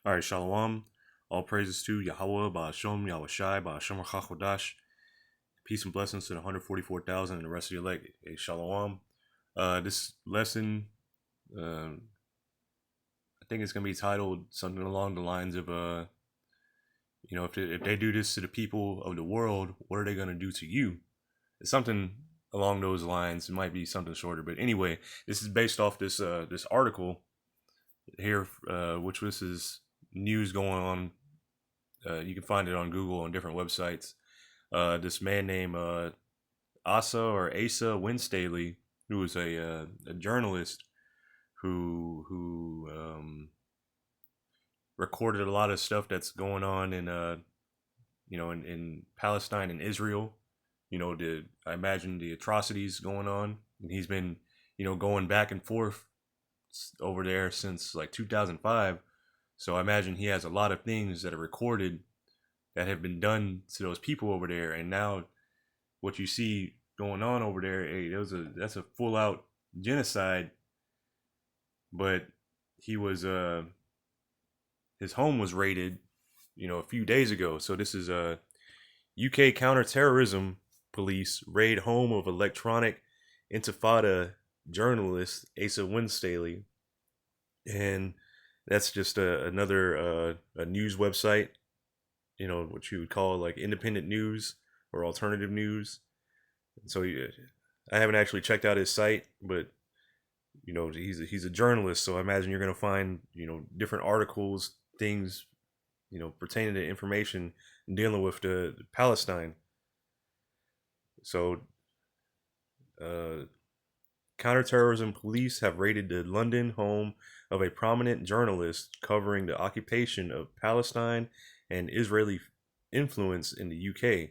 All right, Shalom. All praises to Yahweh, Ba'ashom, Yahweh Shai, Ba'ashom Chachodash. Peace and blessings to the 144,000 and the rest of your leg. Hey, Shalom. This lesson, uh, I think it's going to be titled something along the lines of, if they do this to the people of the world, what are they going to do to you? It's something along those lines. It might be something shorter, but anyway, this is based off this article here, which this is news going on. You can find it on Google on different websites. This man named Asa Winstaley, who was a journalist who recorded a lot of stuff that's going on in Palestine and Israel. I imagine the atrocities going on, and he's been going back and forth over there since like 2005. So I imagine he has a lot of things that are recorded that have been done to those people over there, and now what you see going on over there, hey, that's a full out genocide. But he was his home was raided, a few days ago. So this is UK counterterrorism police raid home of electronic intifada journalist Asa Winstaley, and that's just another a news website, what you would call like independent news or alternative news. So I haven't actually checked out his site, but he's a journalist, so I imagine you're gonna find different articles, things pertaining to information dealing with the Palestine. So uh, counterterrorism police have raided the London home of a prominent journalist covering the occupation of Palestine and Israeli influence in the UK.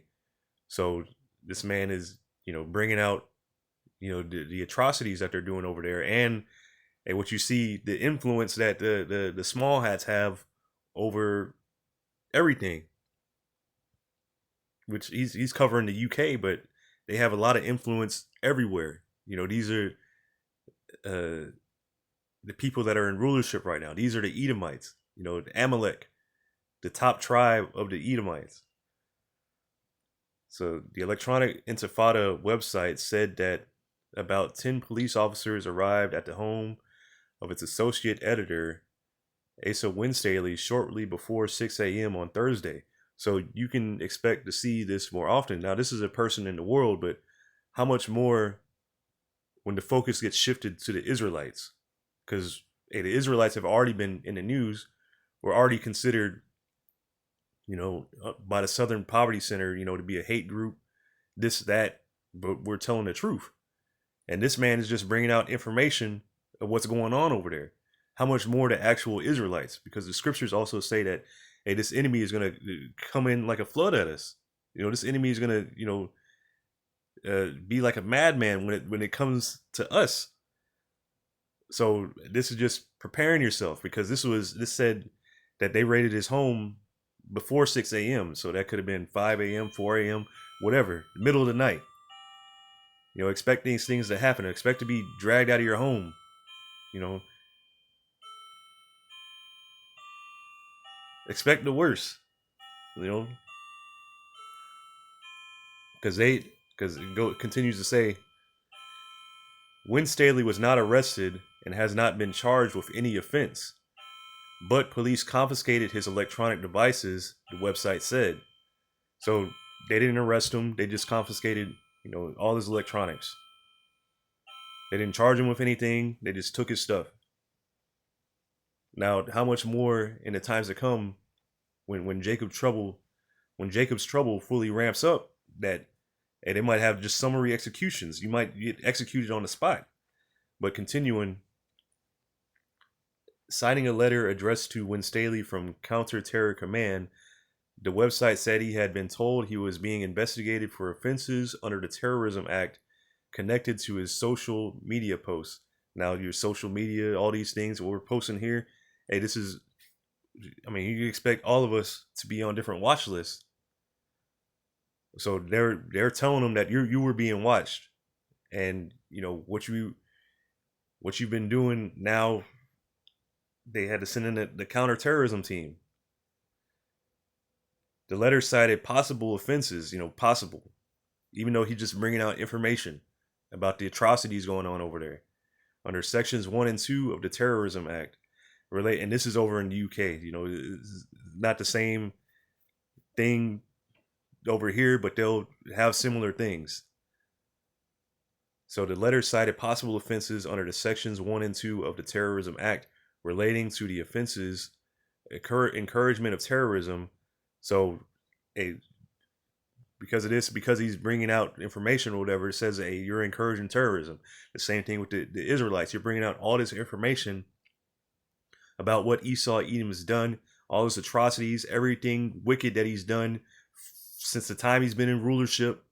So this man is bringing out the atrocities that they're doing over there, and what you see, the influence that the small hats have over everything, which he's covering the UK, but they have a lot of influence everywhere. These are uh, the people that are in rulership right now. These are the Edomites, the Amalek, the top tribe of the Edomites. So the Electronic Intifada website said that about 10 police officers arrived at the home of its associate editor, Asa Winstaley, shortly before 6 a.m. on Thursday. So you can expect to see this more often. Now, this is a person in the world, but how much more when the focus gets shifted to the Israelites? Because hey, the Israelites have already been in the news, were already considered, by the Southern Poverty Center, to be a hate group, this, that, but we're telling the truth. And this man is just bringing out information of what's going on over there. How much more to actual Israelites? Because the scriptures also say that, hey, this enemy is going to come in like a flood at us. This enemy is going to, be like a madman when it comes to us. So this is just preparing yourself, because this said that they raided his home before 6 a.m. So that could have been 5 a.m., 4 a.m., whatever, middle of the night. Expect these things to happen. Expect to be dragged out of your home. You know, expect the worst. You know, because it continues to say, Winstaley was not arrested and has not been charged with any offense, but police confiscated his electronic devices. The website said. So they didn't arrest him. They just confiscated, all his electronics. They didn't charge him with anything. They just took his stuff. Now, how much more in the times to come, when Jacob's trouble fully ramps up, that and they might have just summary executions. You might get executed on the spot. But continuing, citing a letter addressed to Winstaley from Counter-Terror Command, the website said he had been told he was being investigated for offenses under the Terrorism Act connected to his social media posts. Now, your social media, all these things, what we're posting here, hey, this is, you expect all of us to be on different watch lists. So they're telling them that you were being watched, and what you've been doing now they had to send in the counterterrorism team. The letter cited possible offenses, possible, even though he's just bringing out information about the atrocities going on over there under sections 1 and 2 of the Terrorism Act. And this is over in the UK. It's not the same thing over here, but they'll have similar things. So the letter cited possible offenses under the sections 1 and 2 of the Terrorism Act relating to the offenses encouragement of terrorism. So because he's bringing out information or whatever, it says you're encouraging terrorism. The same thing with the Israelites. You're bringing out all this information about what Esau Edom has done, all his atrocities, everything wicked that he's done since the time he's been in rulership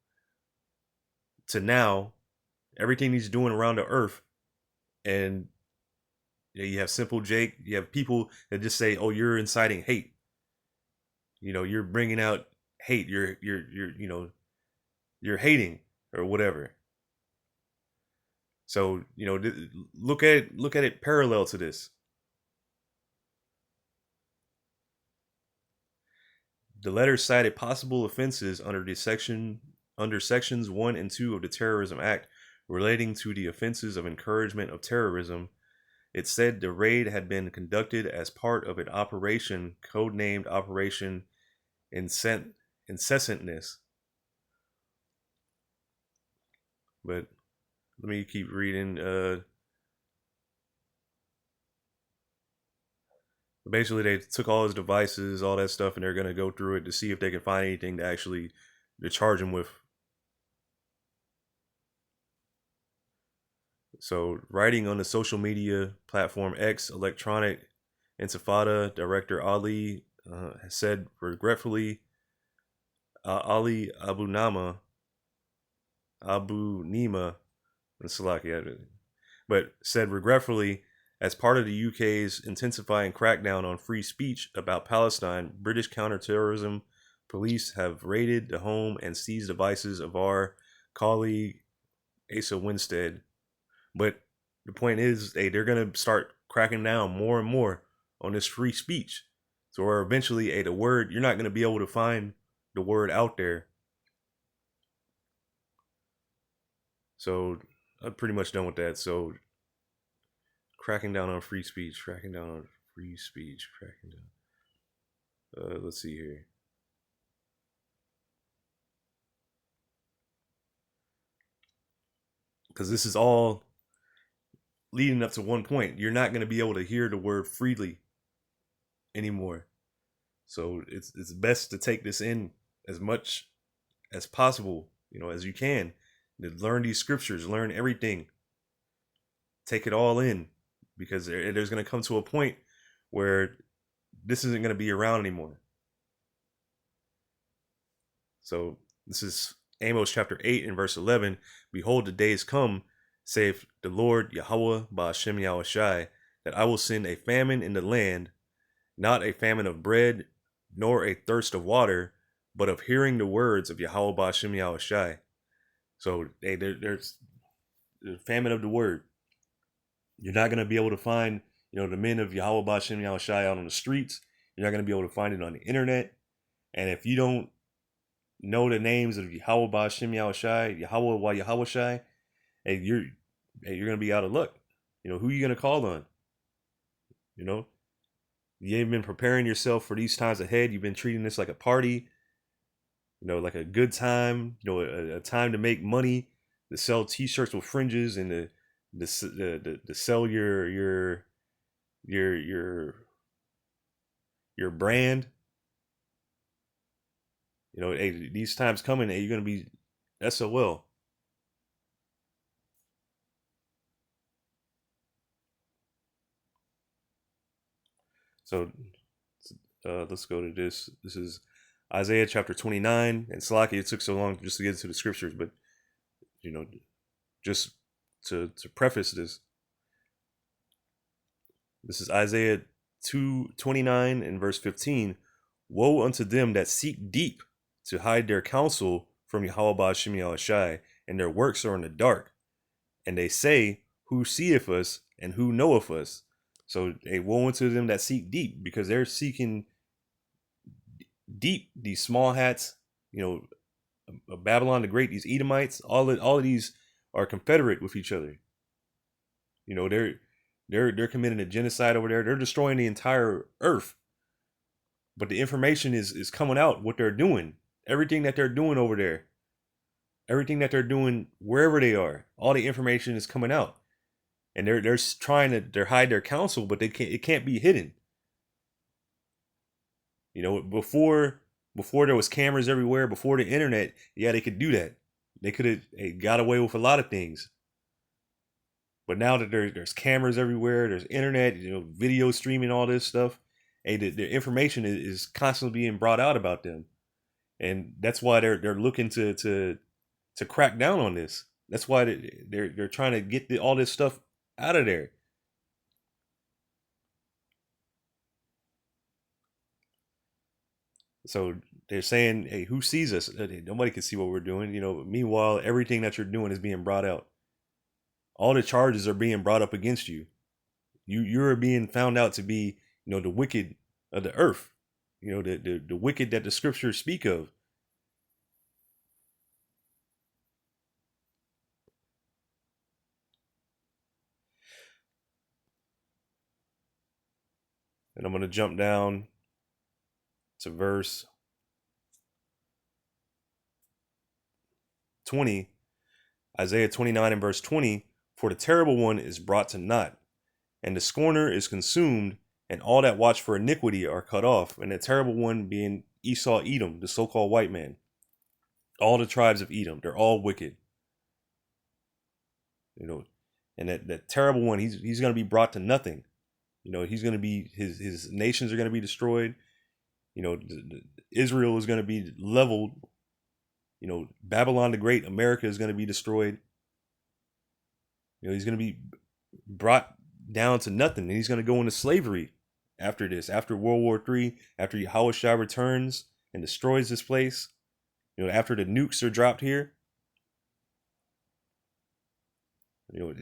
to now, everything he's doing around the earth. And you have Simple Jake, you have people that just say, "Oh, you're inciting hate. You're bringing out hate. You're hating or whatever." So look at it parallel to this. The letter cited possible offenses under sections 1 and 2 of the Terrorism Act relating to the offenses of encouragement of terrorism. It said the raid had been conducted as part of an operation codenamed Operation Incessantness. But let me keep reading. Basically, they took all his devices, all that stuff, and they're going to go through it to see if they can find anything to charge him with. So, writing on the social media platform X, Electronic Intifada director Ali said regretfully, Ali Abu Nima, and Salakia, but said regretfully, as part of the UK's intensifying crackdown on free speech about Palestine, British counterterrorism police have raided the home and seized devices of our colleague Asa Winstead. But the point is, they're going to start cracking down more and more on this free speech. So where eventually, the word, you're not going to be able to find the word out there. So I'm pretty much done with that. So cracking down on free speech, cracking down. Let's see here. Because this is all leading up to one point. You're not going to be able to hear the word freely anymore. So it's best to take this in as much as possible, as you can. To learn these scriptures, learn everything. Take it all in, because there's going to come to a point where this isn't going to be around anymore. So this is Amos chapter 8 and verse 11. Behold, the days come, saith the Lord Yahweh Ba'ashem Yahushai, that I will send a famine in the land, not a famine of bread, nor a thirst of water, but of hearing the words of Yahweh Ba'ashem Yahushai. So there's the famine of the word. You're not going to be able to find, the men of Yahweh Ba'ashem Yahushai out on the streets. You're not going to be able to find it on the internet. And if you don't know the names of Yahweh Ba'ashem Yahushai, Yahweh Wa Yahushai, you're going to be out of luck. Who are you going to call on? You ain't been preparing yourself for these times ahead. You've been treating this like a party, like a good time, a time to make money, to sell T-shirts with fringes, and to sell your brand. These times coming, you're gonna be SOL. So let's go to this. This is Isaiah chapter 29. And Salaki, it took so long just to get into the scriptures, but just to preface this. This is Isaiah 2:29 and verse 15. Woe unto them that seek deep to hide their counsel from Yahweh Ba'ashem Yahushai, and their works are in the dark. And they say, who seeth us, and who knoweth us? So a woe unto them that seek deep, because they're seeking deep. These small hats, you know, Babylon the Great, these Edomites, all of these are confederate with each other. You know, they're committing a genocide over there. They're destroying the entire earth. But the information is coming out what they're doing, everything that they're doing over there, everything that they're doing wherever they are. All the information is coming out, and they're trying to hide their counsel, but they can't. It can't be hidden. You know, before there was cameras everywhere, before the internet, yeah, they could do that. They could have got away with a lot of things. But now that there's cameras everywhere, there's internet, you know, video streaming, all this stuff, the information is constantly being brought out about them, and that's why they're looking to crack down on this. That's why they're trying to get all this stuff out of there. So they're saying, hey, who sees us? Nobody can see what we're doing. You know, meanwhile, everything that you're doing is being brought out. All the charges are being brought up against you. You're being found out to be, you know, the wicked of the earth. You know, the wicked that the scriptures speak of. And I'm going to jump down to verse 20, Isaiah 29 and verse 20. For the terrible one is brought to naught, and the scorner is consumed, and all that watch for iniquity are cut off. And the terrible one being Esau, Edom, the so-called white man. All the tribes of Edom, they're all wicked. You know, and that terrible one, he's going to be brought to nothing. You know, he's going to be, his nations are going to be destroyed. You know, Israel is going to be leveled. You know, Babylon the Great, America is going to be destroyed. You know, he's going to be brought down to nothing, and he's going to go into slavery after this, after World War III, after Yahushua returns and destroys this place. You know, after the nukes are dropped here. You know,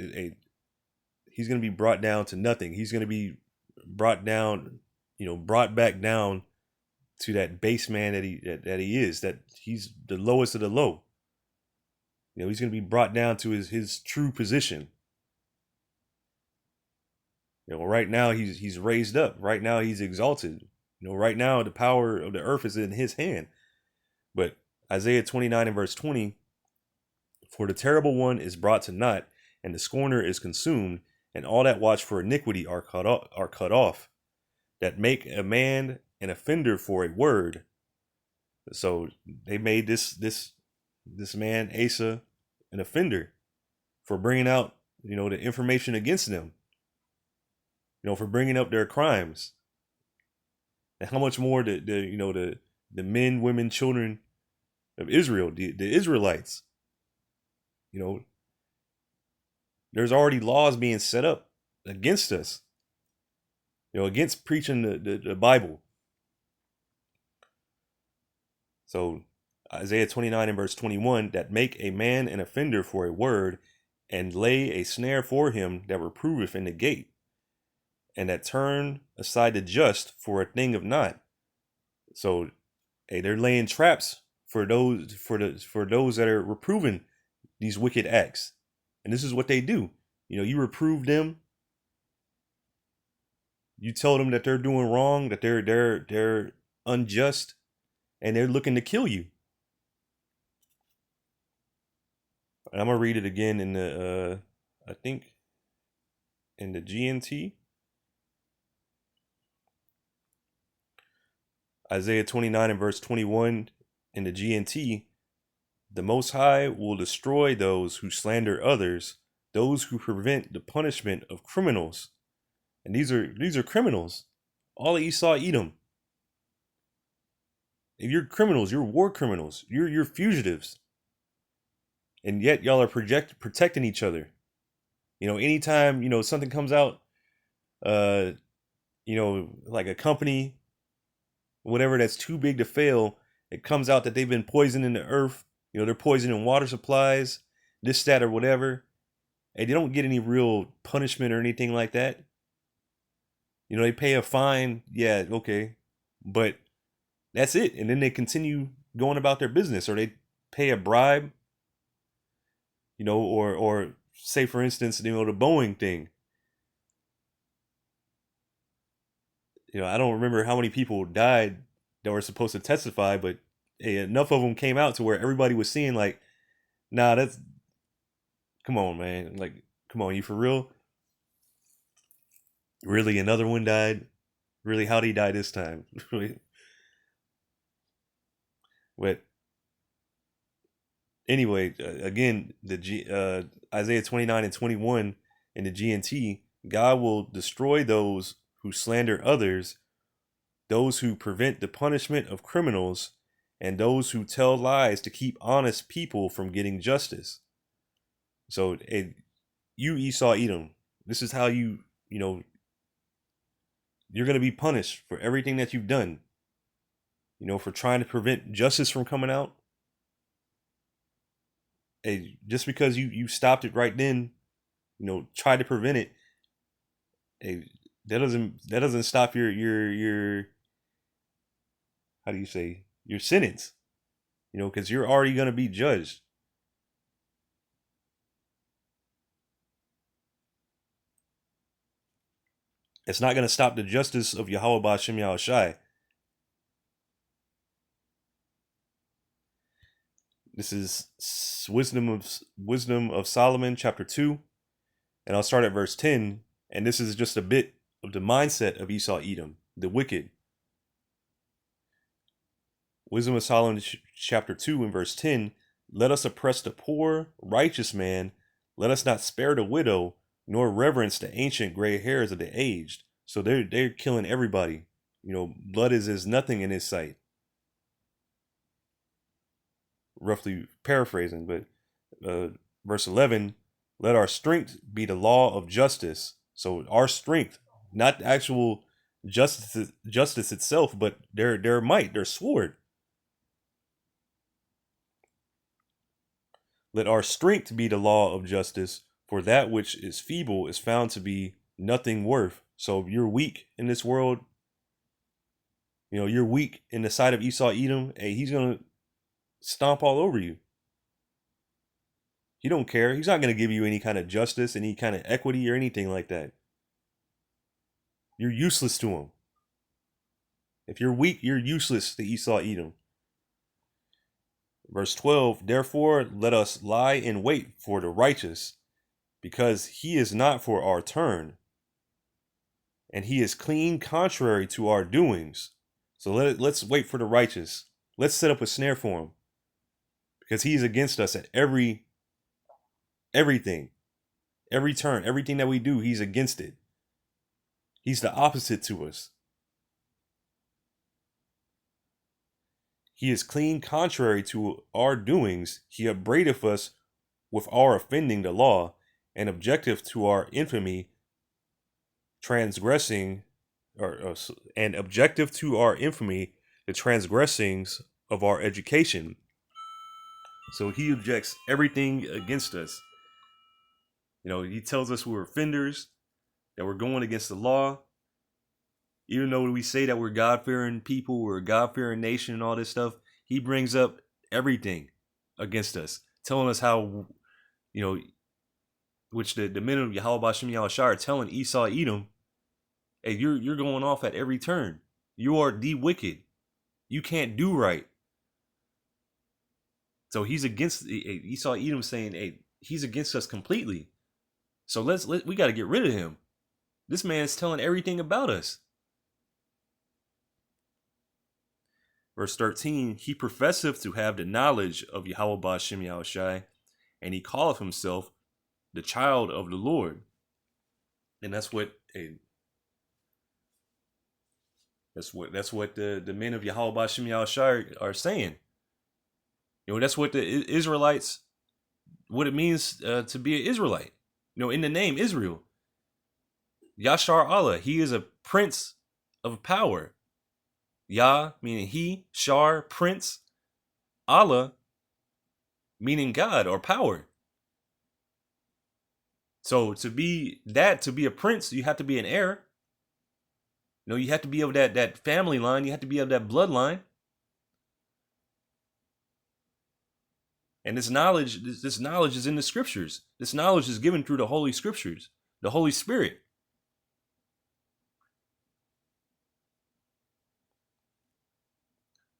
he's going to be brought down to nothing. He's going to be brought down, you know, brought back down to that base man that he is, that he's the lowest of the low. You know, he's going to be brought down to his true position. You know, right now he's raised up. Right now he's exalted. You know, right now the power of the earth is in his hand. But Isaiah 29 and verse 20, for the terrible one is brought to naught, and the scorner is consumed, and all that watch for iniquity are cut off, that make a man an offender for a word. So they made this man Asa an offender for bringing out, you know, the information against them. You know, for bringing up their crimes. And how much more the men, women, children of Israel, the Israelites. You know, there's already laws being set up against us. You know, against preaching the Bible. So Isaiah 29 and verse 21, that make a man an offender for a word, and lay a snare for him that reproveth in the gate, and that turn aside the just for a thing of naught. So, hey, they're laying traps for those that are reproving these wicked acts. And this is what they do. You know, you reprove them. You tell them that they're doing wrong, that they're unjust, and they're looking to kill you. And I'm gonna read it again in the I think in the GNT. Isaiah 29 and verse 21 in the GNT. The Most High will destroy those who slander others, those who prevent the punishment of criminals. And these are criminals. All of Esau, Edom. And you're criminals. You're war criminals. You're fugitives. And yet y'all are protecting each other. You know, anytime, you know, something comes out, you know, like a company, whatever, that's too big to fail, it comes out that they've been poisoning the earth. You know, they're poisoning water supplies, this, that, or whatever. And they don't get any real punishment or anything like that. You know, they pay a fine, yeah, okay, but that's it. And then they continue going about their business, or they pay a bribe, you know, or say for instance, you know, the Boeing thing. You know, I don't remember how many people died that were supposed to testify, but hey, enough of them came out to where everybody was seeing like, nah, that's come on, man, like, come on, you for real? Really, another one died? Really, how'd he die this time? But anyway, again, Isaiah 29:21 in the GNT, God will destroy those who slander others, those who prevent the punishment of criminals, and those who tell lies to keep honest people from getting justice. So, you Esau Edom, this is how you know, you're going to be punished for everything that you've done. You know, for trying to prevent justice from coming out. Hey, just because you stopped it right then, you know, tried to prevent it, hey, that doesn't stop your how do you say, your sentence, you know, because you're already going to be judged. It's not going to stop the justice of Yahweh Ba'Shem Yahushai. This is Wisdom of Solomon, chapter 2, and I'll start at verse 10. And this is just a bit of the mindset of Esau Edom, the wicked. Wisdom of Solomon, chapter 2, and verse 10. Let us oppress the poor, righteous man. Let us not spare the widow, nor reverence the ancient gray hairs of the aged. So they're killing everybody. You know, blood is as nothing in his sight. Roughly paraphrasing, but verse 11, let our strength be the law of justice. So our strength, not actual justice itself, but their might, their sword. Let our strength be the law of justice, for that which is feeble is found to be nothing worth. So if you're weak in this world, you know, you're weak in the sight of Esau Edom, hey, he's gonna stomp all over you. He don't care. He's not gonna give you any kind of justice, any kind of equity or anything like that. You're useless to him. If you're weak, you're useless to Esau Edom. Verse 12, therefore let us lie in wait for the righteous, because he is not for our turn, and he is clean contrary to our doings. So let's wait for the righteous. Let's set up a snare for him, because he's against us at everything, every turn, everything that we do, he's against it. He's the opposite to us. He is clean contrary to our doings. He upbraideth us with our offending the law, and objective to our infamy, transgressing, and objective to our infamy, the transgressings of our education. So he objects everything against us. You know, he tells us we're offenders, that we're going against the law. Even though we say that we're God-fearing people, we're a God-fearing nation and all this stuff, he brings up everything against us, telling us how, you know, which the men of Yahweh Ba'Shem Yahushua are telling Esau Edom, hey, you're going off at every turn. You are the wicked. You can't do right. So he's against Esau Edom, saying, hey, he's against us completely. So we got to get rid of him. This man is telling everything about us. Verse 13, he professeth to have the knowledge of Yahweh Ba'Shem Yahushai, and he calleth himself the child of the Lord. And that's what the men of Yahweh Ba'Shem Yahushai are saying. You know, that's what the Israelites, what it means to be an Israelite. You know, in the name Israel, Yashar Allah, he is a prince of power. Yah meaning he, Shar, prince, Allah meaning God or power. So to be a prince, you have to be an heir. You know, you have to be of that family line. You have to be of that bloodline. And this knowledge is in the scriptures. This knowledge is given through the Holy Scriptures, the Holy Spirit.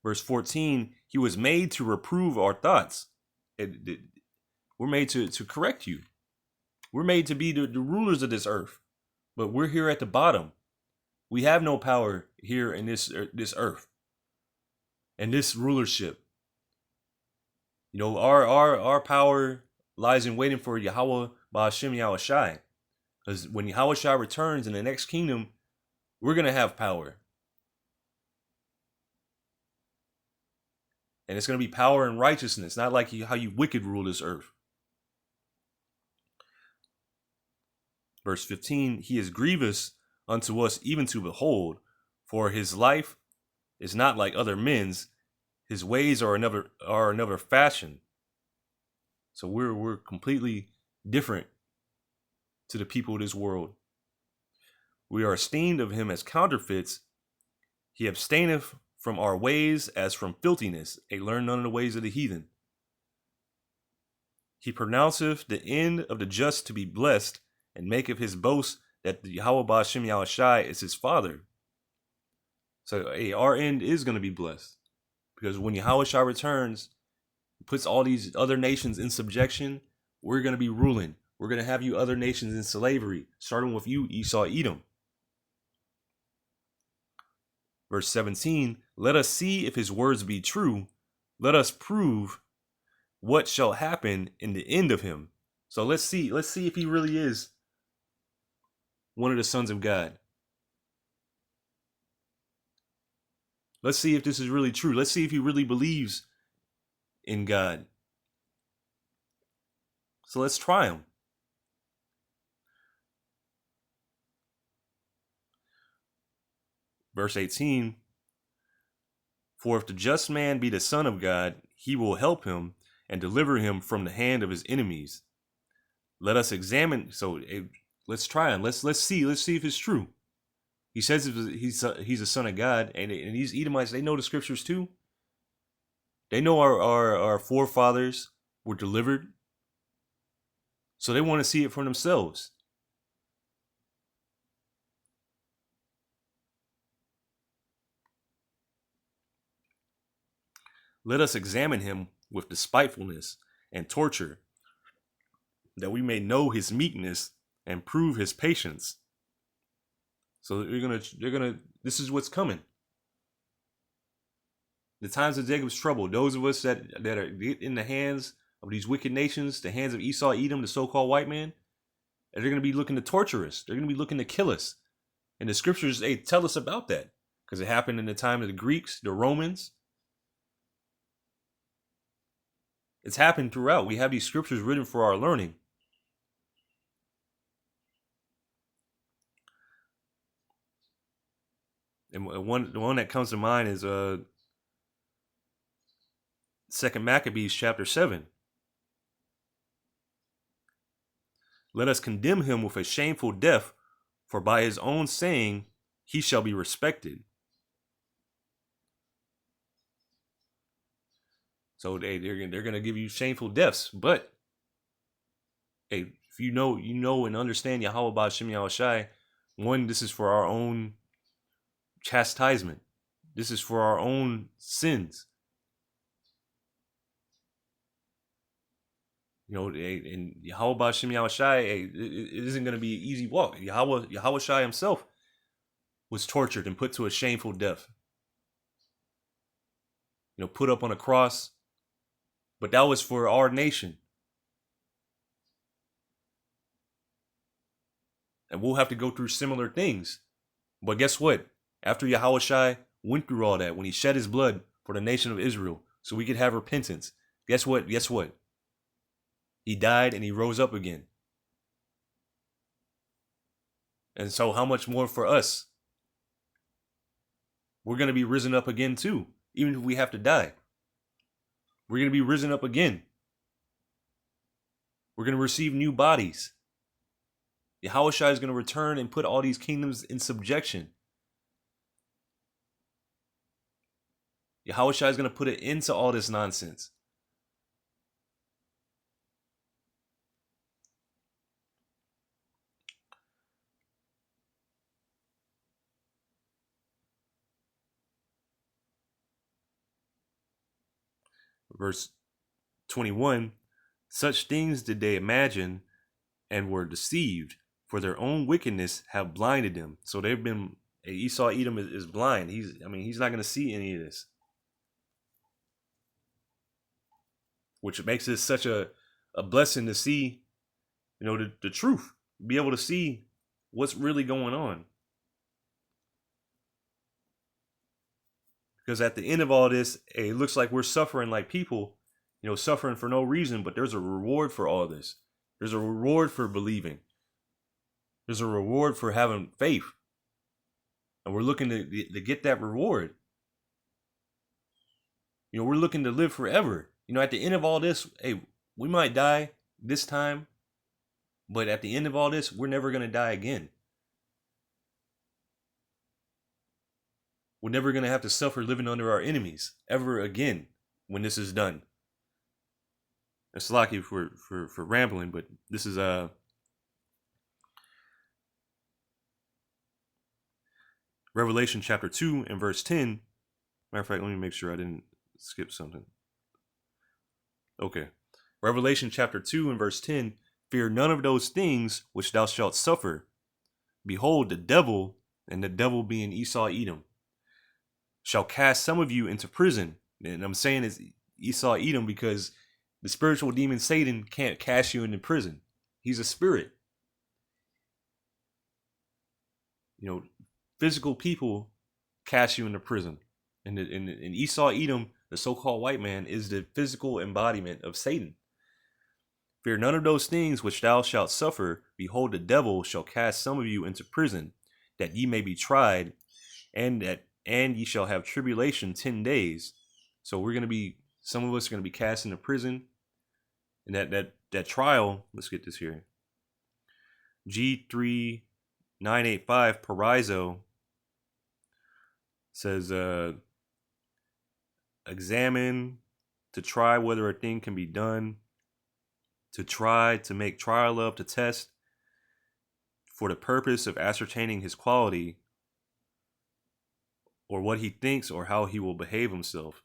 Verse 14, he was made to reprove our thoughts. We're made to correct you. We're made to be the rulers of this earth. But we're here at the bottom. We have no power here in this earth and this rulership. You know, our power lies in waiting for Yahweh Ba'ashem Yahushai. Because when Yahushai returns in the next kingdom, we're going to have power. And it's going to be power and righteousness, not like how you wicked rule this earth. Verse 15, he is grievous unto us even to behold, for his life is not like other men's, his ways are another fashion. So we're completely different to the people of this world. We are esteemed of him as counterfeits. He abstaineth from our ways as from filthiness. They learn none of the ways of the heathen. He pronounceth the end of the just to be blessed, and maketh his boast that the Yahweh Ba'ashem Yahushai is his father. So our end is going to be blessed. Because when Yahushua returns, puts all these other nations in subjection, we're going to be ruling. We're going to have you other nations in slavery, starting with you, Esau, Edom. Verse 17, let us see if his words be true. Let us prove what shall happen in the end of him. So let's see if he really is one of the sons of God. Let's see if this is really true. Let's see if he really believes in God. So let's try him. Verse 18, for if the just man be the son of God, he will help him and deliver him from the hand of his enemies. Let us examine. So let's try him. Let's see if it's true. He says he's a son of God, and these Edomites, they know the scriptures too. They know our forefathers were delivered, so they want to see it for themselves. Let us examine him with despitefulness and torture, that we may know his meekness and prove his patience. So they're gonna. This is what's coming. The times of Jacob's trouble. Those of us that are in the hands of these wicked nations, the hands of Esau, Edom, the so-called white man, they're going to be looking to torture us. They're going to be looking to kill us. And the scriptures, they tell us about that, because it happened in the time of the Greeks, the Romans. It's happened throughout. We have these scriptures written for our learning. And the one that comes to mind is 2 Maccabees chapter 7. Let us condemn him with a shameful death, for by his own saying he shall be respected. So they're gonna give you shameful deaths, but hey, if you know and understand Yahweh Ba'ashem Yahushai, one, this is for our own chastisement. This is for our own sins. You know, and Yahweh Ba'ashem Yahushai, it isn't going to be an easy walk. Yahweh Shai himself was tortured and put to a shameful death. You know, put up on a cross. But that was for our nation. And we'll have to go through similar things. But guess what? After Yahweh Shai went through all that, when he shed his blood for the nation of Israel, so we could have repentance, guess what? He died and he rose up again. And so how much more for us? We're going to be risen up again too, even if we have to die. We're going to be risen up again. We're going to receive new bodies. Yahushua is going to return and put all these kingdoms in subjection. Yahushua is going to put an end to all this nonsense. Verse 21, such things did they imagine and were deceived, for their own wickedness have blinded them. So they've been, Esau Edom is blind. He's not going to see any of this. Which makes it such a blessing to see, the truth, be able to see what's really going on. Because at the end of all this, it looks like we're suffering like people, suffering for no reason, but there's a reward for all this. There's a reward for believing. There's a reward for having faith. And we're looking to get that reward. We're looking to live forever. At the end of all this, hey, we might die this time, but at the end of all this, we're never going to die again. We're never going to have to suffer living under our enemies ever again when this is done. It's lucky for rambling, but this is Revelation chapter 2 and verse 10. Matter of fact, let me make sure I didn't skip something. Okay. Revelation chapter 2 and verse 10. Fear none of those things which thou shalt suffer. Behold, the devil, and the devil being Esau Edom, shall cast some of you into prison. And I'm saying it's Esau Edom because the spiritual demon Satan can't cast you into prison. He's a spirit. Physical people cast you into prison. And Esau Edom, the so-called white man, is the physical embodiment of Satan. Fear none of those things which thou shalt suffer. Behold, the devil shall cast some of you into prison, that ye may be tried, and ye shall have tribulation 10 days. So some of us are going to be cast into prison. And that trial, let's get this here. G3985 Parizo says, examine to try whether a thing can be done, to try, to make trial of, to test, for the purpose of ascertaining his quality, or what he thinks, or how he will behave himself.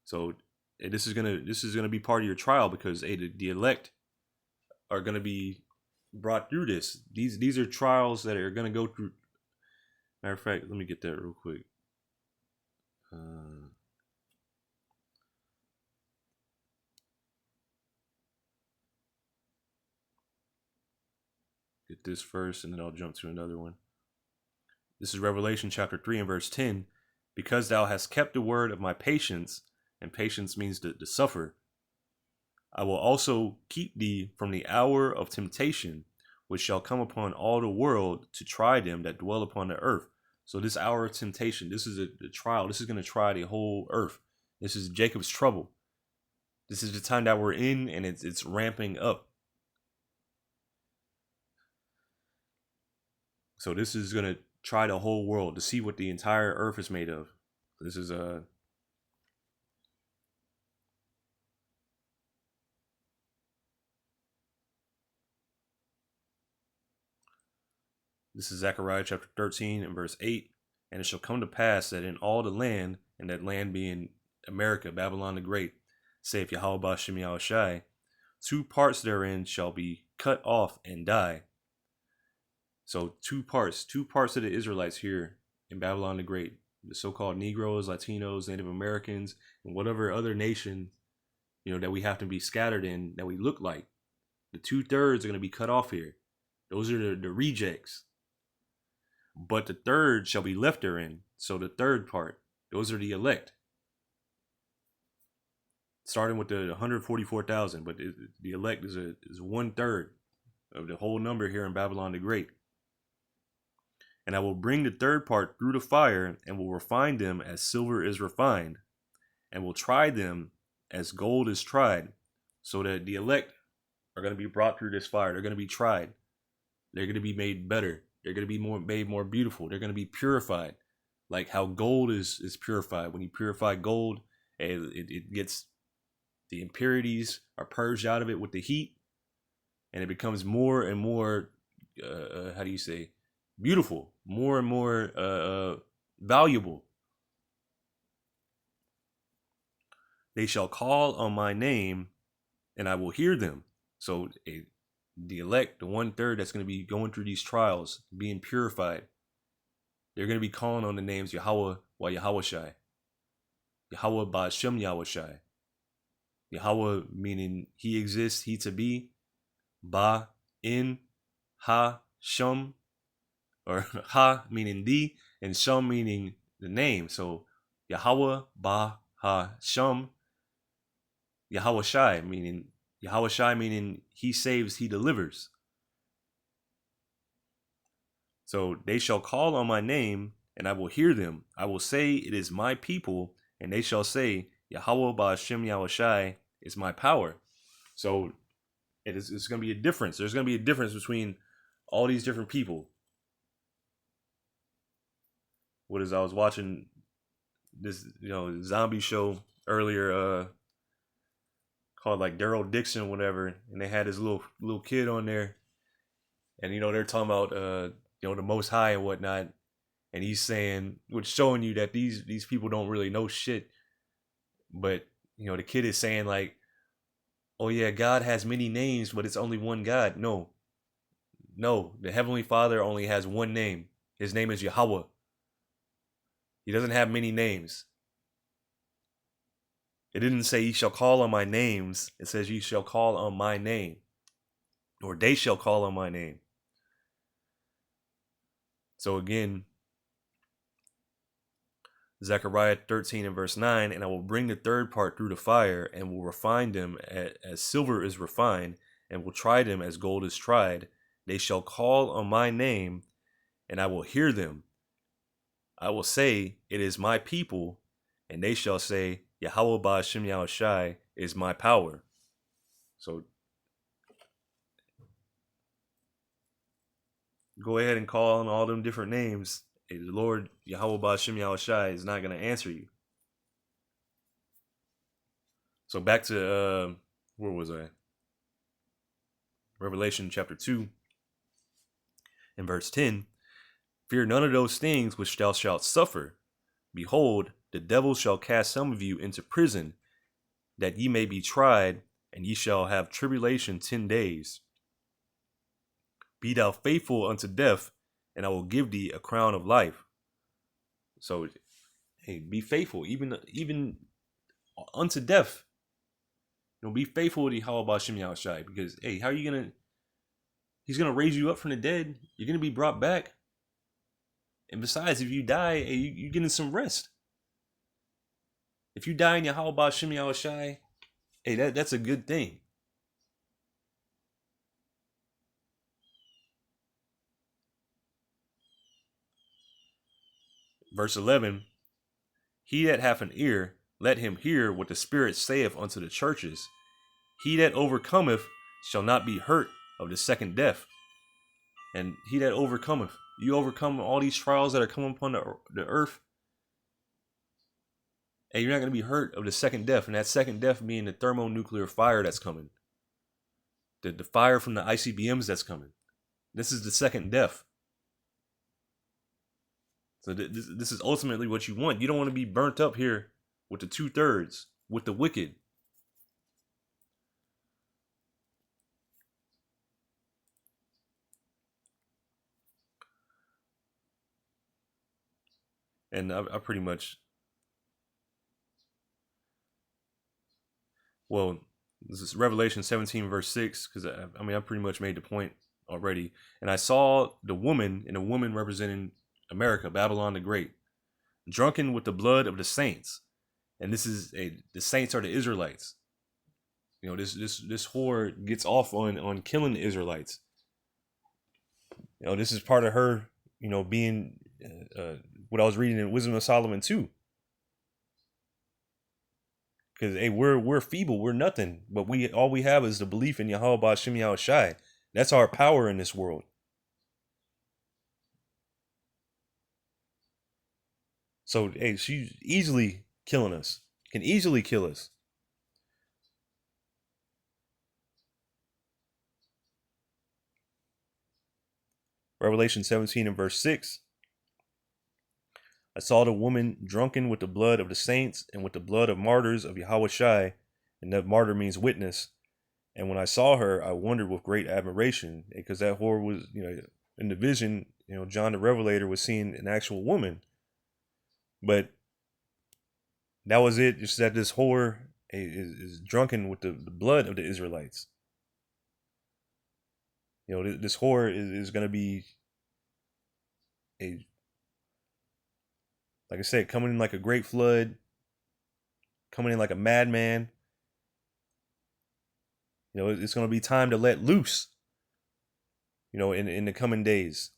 So this is gonna be part of your trial, because the elect are gonna be brought through this. These are trials that are gonna go through. Matter of fact, let me get that real quick. Get this first, and then I'll jump to another one. This is Revelation chapter 3 and verse 10. Because thou hast kept the word of my patience, and patience means to suffer, I will also keep thee from the hour of temptation, which shall come upon all the world to try them that dwell upon the earth. So this hour of temptation, this is a trial. This is going to try the whole earth. This is Jacob's trouble. This is the time that we're in, and it's ramping up. So this is going to try the whole world to see what the entire earth is made of. This is This is Zechariah chapter 13 and verse 8. And it shall come to pass that in all the land, and that land being America, Babylon the Great, saith Yahweh Bashem Yahushai, 2 parts therein shall be cut off and die. So 2 parts of the Israelites here in Babylon the Great, the so-called Negroes, Latinos, Native Americans, and whatever other nation, that we have to be scattered in, that we look like. The 2/3 are going to be cut off here. Those are the rejects. But the 1/3 shall be left therein. So the 3rd part, those are the elect. Starting with the 144,000, but the elect is 1/3 of the whole number here in Babylon the Great. And I will bring the 3rd part through the fire, and will refine them as silver is refined, and will try them as gold is tried. So that the elect are going to be brought through this fire. They're going to be tried. They're going to be made better. They're going to be made more beautiful. They're going to be purified. Like how gold is purified. When you purify gold, it gets the impurities are purged out of it with the heat, and it becomes more and more, how do you say, beautiful, more and more valuable. They shall call on my name, and I will hear them. So the elect, the 1/3 that's going to be going through these trials, being purified, they're going to be calling on the names Yahweh wa Yahweh Shai, Yahweh ba Shem Yahweh Shai. Yahweh meaning he exists, he to be, ba in, ha Shem, or ha meaning the, and Shem meaning the name. So Yahweh ba ha Shem, Yahweh Shai meaning he saves, he delivers. So they shall call on my name, and I will hear them. I will say, it is my people, and they shall say, Yahweh Ba'Shem Yahweh Shai is my power. So it's going to be a difference. There's going to be a difference between all these different people. I was watching this, zombie show earlier, called like Daryl Dixon, whatever, and they had this little kid on there, and they're talking about the Most High and whatnot, and he's saying, which showing you that these people don't really know shit, but the kid is saying like, oh yeah, God has many names, but it's only one God. No, the Heavenly Father only has one name. His name is Yahweh. He doesn't have many names. It didn't say ye shall call on my names. It says ye shall call on my name, or they shall call on my name. So again, Zechariah 13 and verse 9, and I will bring the third part through the fire, and will refine them as silver is refined, and will try them as gold is tried. They shall call on my name, and I will hear them. I will say, it is my people, and they shall say, Yahweh Ba'Shem Yahweh Shai is my power. So go ahead and call on all them different names. The Lord Yahweh Ba'Shem Yahweh Shai is not going to answer you. So back to where was I? Revelation chapter 2 and verse 10. Fear none of those things which thou shalt suffer. Behold, the devil shall cast some of you into prison, that ye may be tried, and ye shall have tribulation 10 days. Be thou faithful unto death, and I will give thee a crown of life. So, hey, be faithful, even unto death. Be faithful to Yahweh Ba'Shem Yahweh Shai, because hey, how are you gonna? He's gonna raise you up from the dead. You're gonna be brought back. And besides, if you die, hey, you're getting some rest. If you die in Yahweh Ba'Shem Yahweh Shai, hey, that's a good thing. Verse 11, he that hath an ear, let him hear what the Spirit saith unto the churches. He that overcometh shall not be hurt of the second death. And he that overcometh, you overcome all these trials that are coming upon the earth, and you're not going to be hurt of the second death. And that second death being the thermonuclear fire that's coming. The fire from the ICBMs that's coming. This is the second death. So this is ultimately what you want. You don't want to be burnt up here with the 2/3, with the wicked. And I pretty much, well, this is Revelation 17 verse 6, because I pretty much made the point already. And I saw the woman, and a woman representing America, Babylon the Great, drunken with the blood of the saints. And the saints are the Israelites. This whore gets off on killing the Israelites. This is part of her, being what I was reading in Wisdom of Solomon too. Because hey, we're feeble, we're nothing, but all we have is the belief in Yahweh Ba'Shem Yahweh Shai. That's our power in this world. So hey, she's easily killing us. Can easily kill us. Revelation 17 and verse 6. I saw the woman drunken with the blood of the saints and with the blood of martyrs of Yahweh Shai, and that martyr means witness. And when I saw her, I wondered with great admiration, because that whore was, in the vision, John the Revelator was seeing an actual woman. But that was it, just that this whore is drunken with the blood of the Israelites. This whore is going to be like I said, coming in like a great flood, coming in like a madman. It's going to be time to let loose, in the coming days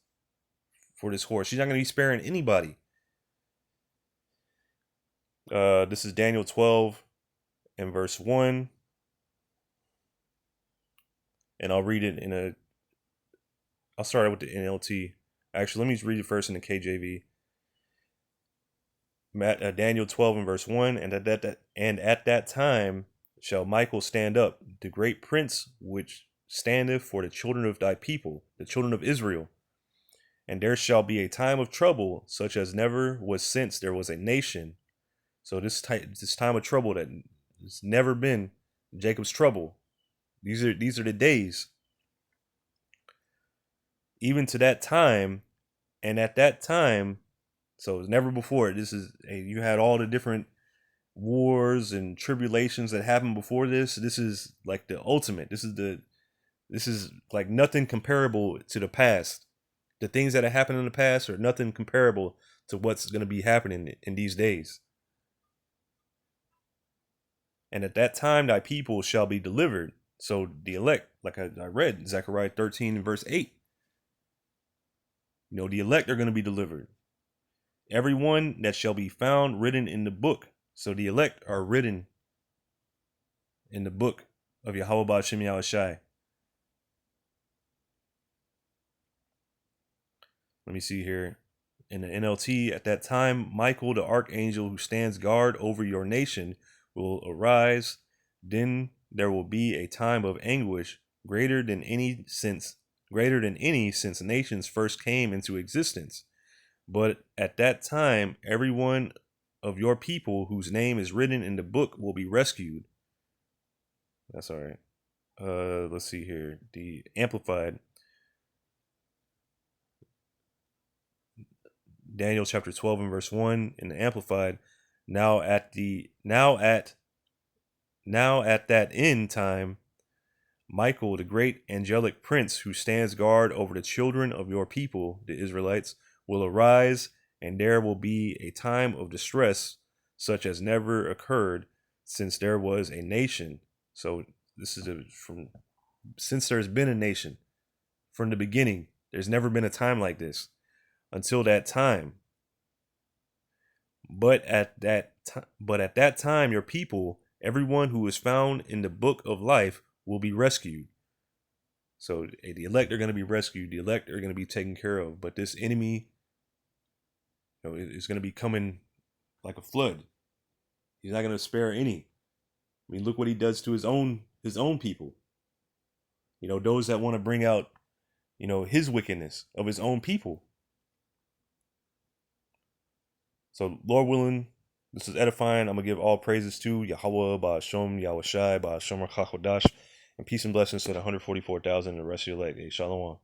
for this whore. She's not going to be sparing anybody. This is Daniel 12 and verse 1. And I'll read it I'll start out with the NLT. Actually, let me read it first in the KJV. Daniel 12 and verse 1. And at that time shall Michael stand up, the great prince which standeth for the children of thy people, the children of Israel. And there shall be a time of trouble, such as never was since there was a nation. So this time of trouble that has never been Jacob's trouble. These are the days. Even to that time, and at that time, so it's never before. You had all the different wars and tribulations that happened before this. This is like the ultimate. This is like nothing comparable to the past. The things that have happened in the past are nothing comparable to what's going to be happening in these days. And at that time thy people shall be delivered. So the elect, like I read, Zechariah 13 and verse 8. The elect are going to be delivered. Everyone that shall be found written in the book. So the elect are written in the book of Yahweh Ba'ashem Yahweh Shai. Let me see here. In the NLT, at that time, Michael, the archangel who stands guard over your nation, will arise. Then there will be a time of anguish greater than any since nations first came into existence. But at that time, every one of your people whose name is written in the book will be rescued. That's all right. Let's see here. The Amplified. Daniel chapter 12 and verse 1 in the Amplified. Now at that end time, Michael, the great angelic prince who stands guard over the children of your people, the Israelites, will arise, and there will be a time of distress such as never occurred since there was a nation. So this is since there's been a nation from the beginning. There's never been a time like this until that time. But at that time, your people, everyone who is found in the book of life, will be rescued. So the elect are going to be rescued. The elect are going to be taken care of. But this enemy, is going to be coming like a flood. He's not going to spare any. I mean, look what he does to his own people. Those that want to bring out, his wickedness of his own people. So, Lord willing, this is edifying. I'm going to give all praises to Yahweh, Ba'ashem, Yahweh Shai, Ba'ashem, Chachodash, and peace and blessings to the 144,000 and the rest of your leg. Hey, Shalom.